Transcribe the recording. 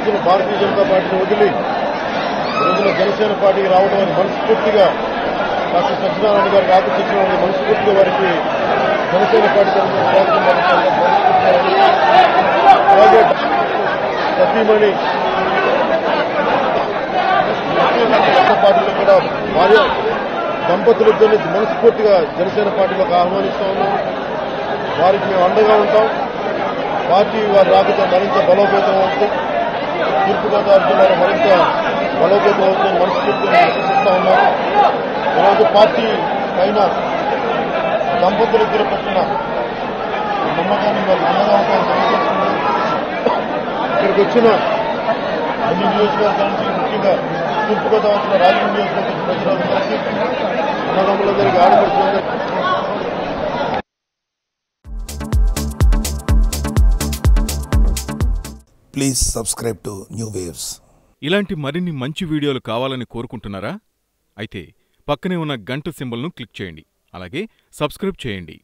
రోజున భారతీయ జనతా పార్టీని వదిలి రోజున జనసేన పార్టీకి రావడం అని మనస్ఫూర్తిగా డాక్టర్ సత్యనారాయణ గారికి ఆకర్షించిన మనస్ఫూర్తిగా వారికి జనసేన పార్టీ అలాగే సతీమణి పార్టీలో కూడా భార్య దంపతులిద్దరిని మనస్ఫూర్తిగా జనసేన పార్టీలోకి ఆహ్వానిస్తా ఉన్నాం. వారికి మేము అండగా ఉంటాం. పార్టీ వారి రాకతో మరింత బలోపేతం అవుతుంది. తూర్పుగోదావరి జిల్లాలో మరింత బలోపేతం అవుతుందని మనస్ఫూర్తిగా ఆశిస్తా ఉన్నాం. ఈరోజు పార్టీ పైన దంపతులిద్దరు పెట్టిన నమ్మకాన్ని వారికి అండగా ఉంటామని ఇక్కడికి వచ్చిన అన్ని నియోజకవర్గాల నుంచి ముఖ్యంగా తూర్పుగోదావరి జిల్లా రాజమండ్రి నియోజకవర్గం ప్రజలందరికీ అన్నదమ్ములందరికీ ఆడపడుతులందరికీ please subscribe to new waves. ఇలాంటి మరిన్ని మంచి వీడియోలు కావాలని కోరుకుంటున్నారా? అయితే పక్కనే ఉన్న గంట సింబల్ను క్లిక్ చేయండి. అలాగే సబ్స్క్రైబ్ చేయండి.